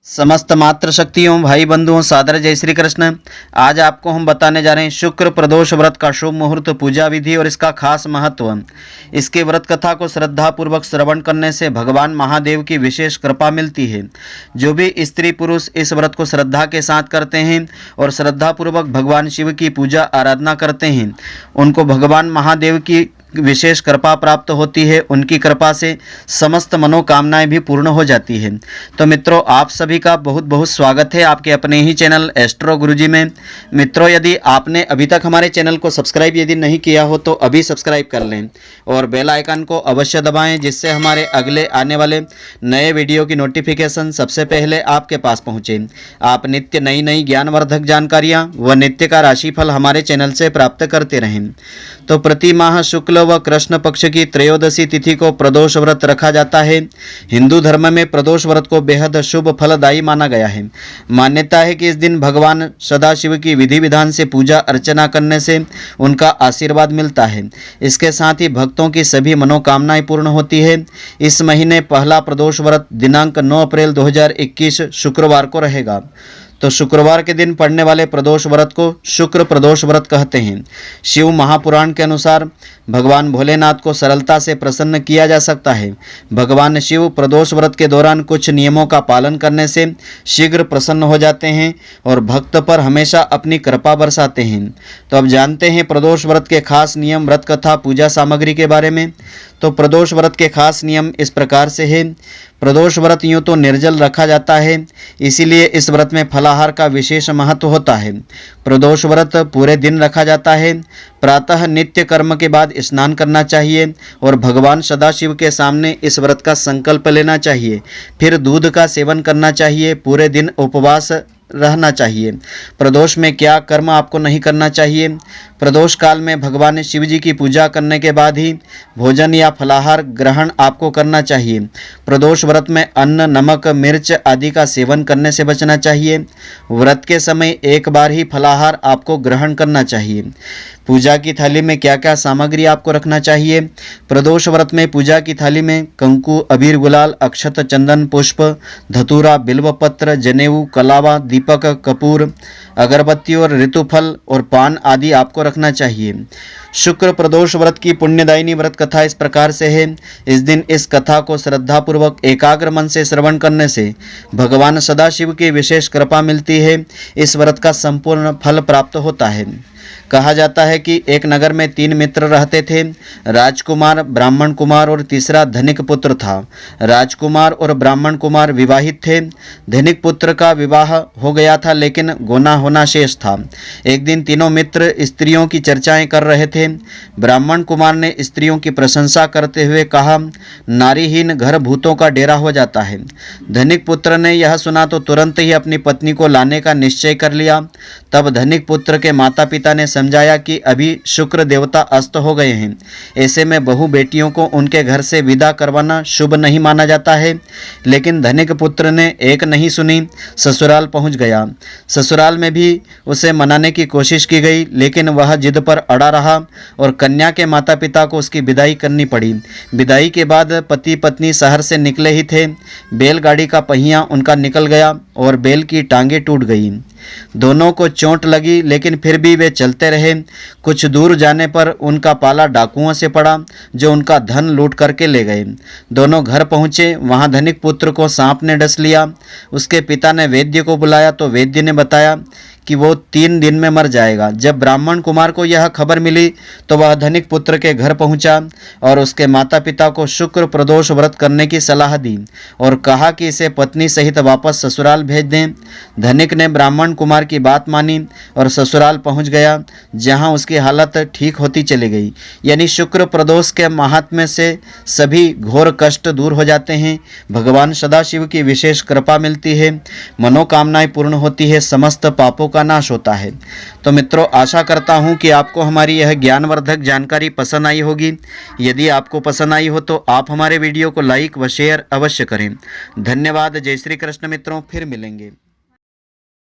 समस्त मातृ शक्तियों भाई बंधुओं सादर जय श्री कृष्ण। आज आपको हम बताने जा रहे हैं शुक्र प्रदोष व्रत का शुभ मुहूर्त, पूजा विधि और इसका खास महत्व। इसके व्रत कथा को श्रद्धा पूर्वक श्रवण करने से भगवान महादेव की विशेष कृपा मिलती है। जो भी स्त्री पुरुष इस व्रत को श्रद्धा के साथ करते हैं और श्रद्धा पूर्वक भगवान शिव की पूजा आराधना करते हैं, उनको भगवान महादेव की विशेष कृपा प्राप्त होती है। उनकी कृपा से समस्त मनोकामनाएं भी पूर्ण हो जाती है। तो मित्रों, आप सभी का बहुत बहुत स्वागत है आपके अपने ही चैनल एस्ट्रो गुरुजी में। मित्रों, यदि आपने अभी तक हमारे चैनल को सब्सक्राइब यदि नहीं किया हो तो अभी सब्सक्राइब कर लें और बेल आइकन को अवश्य दबाएं, जिससे हमारे अगले आने वाले नए वीडियो की नोटिफिकेशन सबसे पहले आपके पास पहुँचे। आप नित्य नई नई ज्ञानवर्धक जानकारियाँ व नित्य का राशिफल हमारे चैनल से प्राप्त करते रहें। तो प्रति माह शुक्ल व कृष्ण पक्ष की त्रयोदशी तिथि को प्रदोष व्रत रखा जाता है। हिंदू धर्म में प्रदोष व्रत को बेहद शुभ फलदायी माना गया है। मान्यता है कि इस दिन भगवान सदाशिव की विधि विधान से पूजा अर्चना करने से उनका आशीर्वाद मिलता है। इसके साथ ही भक्तों की सभी मनोकामनाएं पूर्ण होती है। इस महीने पहला प्रदोष व्रत दिनांक 9 अप्रैल 2021 शुक्रवार को रहेगा। तो शुक्रवार के दिन पड़ने वाले प्रदोष व्रत को शुक्र प्रदोष व्रत कहते हैं। शिव महापुराण के अनुसार भगवान भोलेनाथ को सरलता से प्रसन्न किया जा सकता है। भगवान शिव प्रदोष व्रत के दौरान कुछ नियमों का पालन करने से शीघ्र प्रसन्न हो जाते हैं और भक्त पर हमेशा अपनी कृपा बरसाते हैं। तो अब जानते हैं प्रदोष व्रत के खास नियम, व्रत कथा, पूजा सामग्री के बारे में। तो प्रदोष व्रत के खास नियम इस प्रकार से है। प्रदोष व्रत यूँ तो निर्जल रखा जाता है, इसीलिए इस व्रत में फलाहार का विशेष महत्व होता है। प्रदोष व्रत पूरे दिन रखा जाता है। प्रातः नित्य कर्म के बाद स्नान करना चाहिए और भगवान सदाशिव के सामने इस व्रत का संकल्प लेना चाहिए। फिर दूध का सेवन करना चाहिए। पूरे दिन उपवास रहना चाहिए। प्रदोष में क्या कर्म आपको नहीं करना चाहिए? प्रदोष काल में भगवान शिव जी की पूजा करने के बाद ही भोजन या फलाहार ग्रहण आपको करना चाहिए। प्रदोष व्रत में अन्न, नमक, मिर्च आदि का सेवन करने से बचना चाहिए। व्रत के समय एक बार ही फलाहार आपको ग्रहण करना चाहिए। पूजा की थाली में क्या क्या सामग्री आपको रखना चाहिए? प्रदोष व्रत में पूजा की थाली में कंकु, अबीर, गुलाल, अक्षत, चंदन, पुष्प, धतूरा, बिल्वपत्र, जनेऊ, कलावा, दीपक, कपूर, अगरबत्ती और ऋतुफल और पान आदि आपको रखना चाहिए। शुक्र प्रदोष व्रत की पुण्यदायिनी व्रत कथा इस प्रकार से है। इस दिन इस कथा को श्रद्धापूर्वक एकाग्र मन से श्रवण करने से भगवान सदाशिव की विशेष कृपा मिलती है। इस व्रत का संपूर्ण फल प्राप्त होता है। कहा जाता है कि एक नगर में 3 मित्र रहते थे, राजकुमार, ब्राह्मण कुमार और तीसरा धनिक पुत्र था। राजकुमार और ब्राह्मण कुमार विवाहित थे। धनिक पुत्र का विवाह हो गया था, लेकिन गोना होना शेष था। एक दिन तीनों मित्र स्त्रियों की चर्चाएं कर रहे थे। ब्राह्मण कुमार ने स्त्रियों की प्रशंसा करते हुए कहा, नारीहीन घर भूतों का डेरा हो जाता है। धनिक पुत्र ने यह सुना तो तुरंत ही अपनी पत्नी को लाने का निश्चय कर लिया। तब धनिक पुत्र के माता पिता ने समझाया कि अभी शुक्र देवता अस्त हो गए हैं, ऐसे में बहु बेटियों को उनके घर से विदा करवाना शुभ नहीं माना जाता है। लेकिन धनिक पुत्र ने एक नहीं सुनी, ससुराल पहुंच गया। ससुराल में भी उसे मनाने की कोशिश की गई, लेकिन वह जिद पर अड़ा रहा और कन्या के माता पिता को उसकी विदाई करनी पड़ी। विदाई के बाद पति पत्नी शहर से निकले ही थे। बैलगाड़ी का पहिया उनका निकल गया और बैल की टांगें टूट गई। दोनों को चोट लगी, लेकिन फिर भी वे चलते रहे। कुछ दूर जाने पर उनका पाला डाकुओं से पड़ा, जो उनका धन लूट करके ले गए। दोनों घर पहुंचे, वहां धनिक पुत्र को सांप ने डस लिया। उसके पिता ने वैद्य को बुलाया तो वैद्य ने बताया कि वो 3 दिन में मर जाएगा। जब ब्राह्मण कुमार को यह खबर मिली तो वह धनिक पुत्र के घर पहुंचा और उसके माता पिता को शुक्र प्रदोष व्रत करने की सलाह दी और कहा कि इसे पत्नी सहित वापस ससुराल भेज दें। धनिक ने ब्राह्मण कुमार की बात मानी और ससुराल पहुंच गया, जहां उसकी हालत ठीक होती चली गई। यानी शुक्र प्रदोष के महात्म्य से सभी घोर कष्ट दूर हो जाते हैं। भगवान सदाशिव की विशेष कृपा मिलती है, मनोकामनाएं पूर्ण होती है, समस्त पापों का नाश होता है। तो मित्रों, आशा करता हूं कि आपको हमारी यह ज्ञानवर्धक जानकारी पसंद आई होगी। यदि आपको पसंद आई हो तो आप हमारे वीडियो को लाइक व शेयर अवश्य करें। धन्यवाद। जय श्री कृष्ण मित्रों, फिर मिलेंगे।